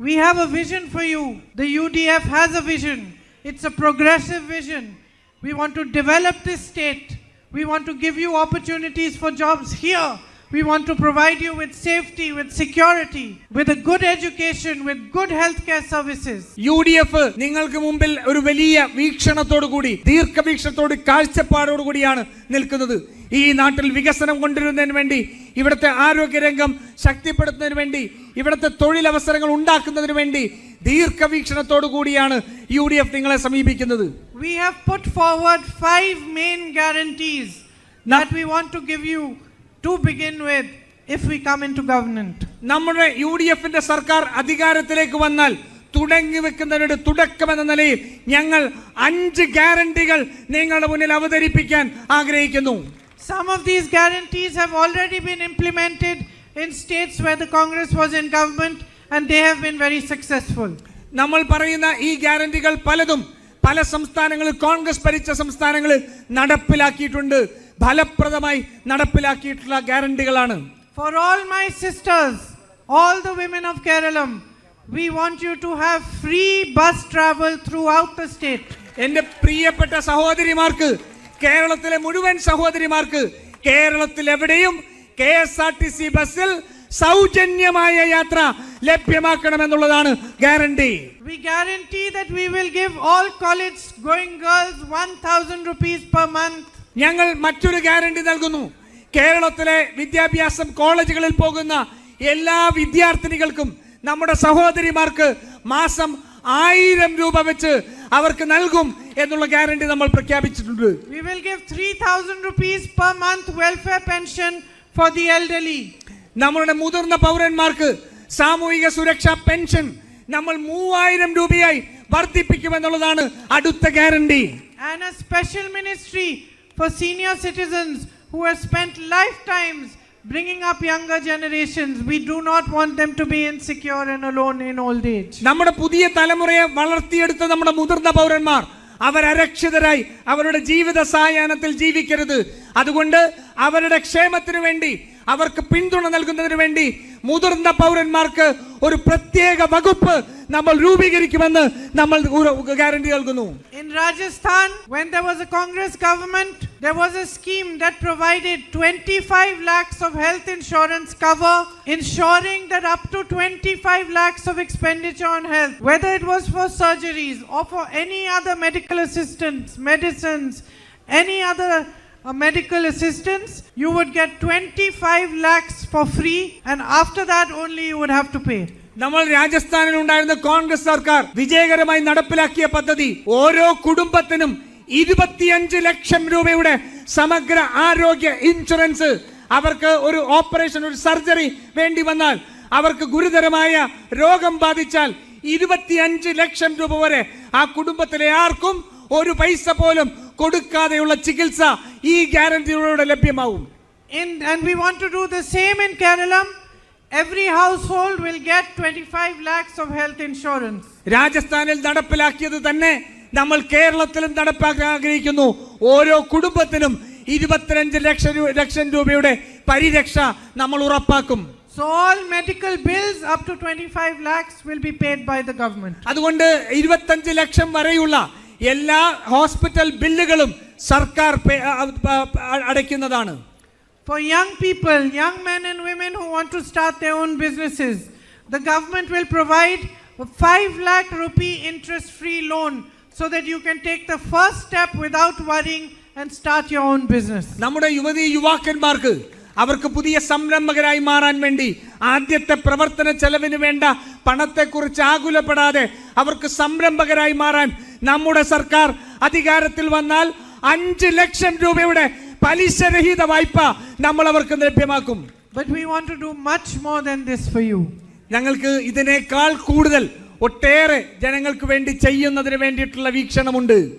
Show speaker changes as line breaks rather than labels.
We have a vision for you. The UDF has a vision. It's a progressive vision. We want to develop this state. We want to give you opportunities for jobs here. We want to provide you with safety, with security, with a good education, with good healthcare services.
UDF നിങ്ങൾക്ക് മുമ്പിൽ ഒരു വലിയ വീക്ഷണത്തോടു കൂടി ദീർഘവീക്ഷണത്തോട് കാഴ്ചപ്പാടോടു കൂടിയാണ് നിൽക്കുന്നത്. ഈ നാട്ടിൽ വികസനം കൊണ്ടുവരുന്നതിന് വേണ്ടി, ഇവിടുത്തെ ആരോഗ്യരംഗം ശക്തിപ്പെടുത്തുന്നതിന് വേണ്ടി, ഇവിടുത്തെ തൊഴിലവസരങ്ങൾ ഉണ്ടാക്കുന്നതിന് വേണ്ടി ദീർഘവീക്ഷണത്തോടു കൂടിയാണ് UDF നിങ്ങളെ സമീപിക്കുന്നത്.
We have put forward 5 main guarantees that we want to give you to begin with if we come into government.
നമ്മുടെ UDFന്റെ സർക്കാർ അധികാരത്തിലേക്ക് വന്നാൽ തുടങ്ങി വെക്കുന്നതിന്റെ തുടക്കമെന്ന നിലയിൽ ഞങ്ങൾ 5 ഗ്യാരണ്ടികൾ നിങ്ങളുടെ മുന്നിൽ അവതരിപ്പിക്കാൻ ആഗ്രഹിക്കുന്നു.
Some of these guarantees have already been implemented in states where the Congress was in government and they have been very successful.
നമ്മൾ പറയുന്ന ഈ ഗ്യാരണ്ടികൾ പലതും പല സംസ്ഥാനങ്ങളിൽ, കോൺഗ്രസ് ഭരിച്ച സംസ്ഥാനങ്ങളിൽ നടപ്പിലാക്കിയിട്ടുണ്ട്, ഫലപ്രദമായി നടപ്പിലാക്കിയിട്ടുള്ള ഗ്യാരണ്ടികളാണ്.
For all my sisters, all the women of Kerala, we want you to have free bus travel throughout the state.
എൻ്റെ പ്രിയപ്പെട്ട സഹോദരിമാർക്ക്, കേരളത്തിലെ മുഴുവൻ സഹോദരിമാർക്ക് കേരളത്തിൽ എവിടെയും KSRTC ബസ്സിൽ സൗജന്യമായ യാത്ര ലഭ്യമാക്കണമെന്നുള്ളതാണ് guarantee.
We guarantee that we will give all college going girls 1000 rupees per month.
ഞങ്ങൾ മറ്റൊരു ഗ്യാരണ്ടി നൽകുന്നു. കേരളത്തിലെ വിദ്യാഭ്യാസം കോളേജുകളിൽ പോകുന്ന എല്ലാ വിദ്യാർത്ഥിനികൾക്കും, നമ്മുടെ സഹോദരിമാർക്ക് മാസം 1000 രൂപ വെച്ച് അവർക്ക് നൽകും എന്നുള്ള ഗ്യാരണ്ടി നമ്മൾ പ്രഖ്യാപിച്ചിട്ടുണ്ട്.
We will give 3000 rupees per month welfare pension for the elderly.
നമ്മുടെ മുതിർന്ന പൗരന്മാർക്ക് സാമൂഹിക സുരക്ഷാ പെൻഷൻ നമ്മൾ 3000 രൂപയായി വർദ്ധിപ്പിക്കുമെന്നുള്ളതാണ് അടുത്ത guarantee.
And a special ministry for senior citizens who have spent lifetimes bringing up younger generations. We do not want them to be insecure and alone in old age.
നമ്മുടെ പുതിയ തലമുറയെ വളർത്തിയെടുത്ത നമ്മുടെ മുതിർന്ന പൗരന്മാർ അവരരക്ഷിതരായി അവരുടെ ജീവിത സായാഹ്നത്തിൽ ജീവിക്കരുത്. അതുകൊണ്ട് അവരുടെ ക്ഷേമത്തിനു വേണ്ടി, അവർക്ക് പിന്തുണ നൽകുന്നതിന് വേണ്ടി മുതിർന്ന പൗരന്മാർക്ക് ഒരു പ്രത്യേക വകുപ്പ് നമ്മൾ രൂപീകരിക്കുമെന്ന് നമ്മൾ ഗ്യാരണ്ടി നൽകുന്നു.
In Rajasthan, when there was a Congress government, there was a scheme that provided 25 lakhs of health insurance cover, ensuring that up to 25 lakhs of expenditure on health, whether it was for surgeries or for any other medical assistance, medicines, any other medical assistance, you would get 25 lakhs for free, and after that only you would have to pay.
നമ്മൾ രാജസ്ഥാനിൽ ഉണ്ടായിരുന്ന കോൺഗ്രസ് സർക്കാർ വിജയകരമായി നടപ്പിലാക്കിയ പദ്ധതി, ഓരോ കുടുംബത്തിനും 25 ലക്ഷം രൂപയുടെ സമഗ്ര ആരോഗ്യ ഇൻഷുറൻസ്. അവർക്ക് ഒരു ഓപ്പറേഷൻ, ഒരു സർജറി വേണ്ടി വന്നാൽ, അവർക്ക് ഗുരുതരമായ രോഗം ബാധിച്ചാൽ 25 ലക്ഷം രൂപ വരെ ആ കുടുംബത്തിലെ ആർക്കും ഒരു പൈസ പോലും കൊടുക്കാതെയുള്ള ചികിത്സ ഈ ഗ്യാരണ്ടിയിലൂടെ ലഭ്യമാവും.
And we want to do the same in Kerala. Every household will get 25 lakhs of health insurance.
രാജസ്ഥാനിൽ നടപ്പിലാക്കിയത് തന്നെ നമ്മൾ കേരളത്തിലും നടപ്പാക്കാൻ ആഗ്രഹിക്കുന്നു. ഓരോ കുടുംബത്തിനും 25 ലക്ഷം രൂപയുടെ പരിരക്ഷ നമ്മൾ ഉറപ്പാക്കും.
So all medical bills up to 25 lakhs will be paid by the government.
അതുകൊണ്ട് 25 ലക്ഷം വരെയുള്ള എല്ലാ ഹോസ്പിറ്റൽ ബില്ലുകളും സർക്കാർ അടയ്ക്കുന്നതാണ്.
For young people, young men and women who want to start their own businesses, the government will provide a 5 lakh rupee interest-free loan so that you can take the first step without worrying and start your own business.
നമ്മുടെ യുവാക്കന്മാർക്ക് അവർക്ക് പുതിയ സംരംഭകരായി മാറാൻ വേണ്ടി ആദ്യത്തെ പ്രവർത്തന ചെലവിന് വേണ്ട പണത്തെക്കുറിച്ച് ആകുലപ്പെടാതെ അവർക്ക് സംരംഭകരായി മാറാൻ നമ്മുടെ സർക്കാർ അധികാരത്തിൽ വന്നാൽ 5 ലക്ഷം രൂപയുടെ പലിശരഹിത വായ്പ നമ്മൾ അവർക്ക് ലഭ്യമാക്കും.
But we want to do much more than this for you.
ഞങ്ങൾക്ക് ഇതിനേക്കാൾ കൂടുതൽ ഒട്ടേറെ ജനങ്ങൾക്ക് വേണ്ടി ചെയ്യുന്നതിന് വേണ്ടിയിട്ടുള്ള വീക്ഷണമുണ്ട്.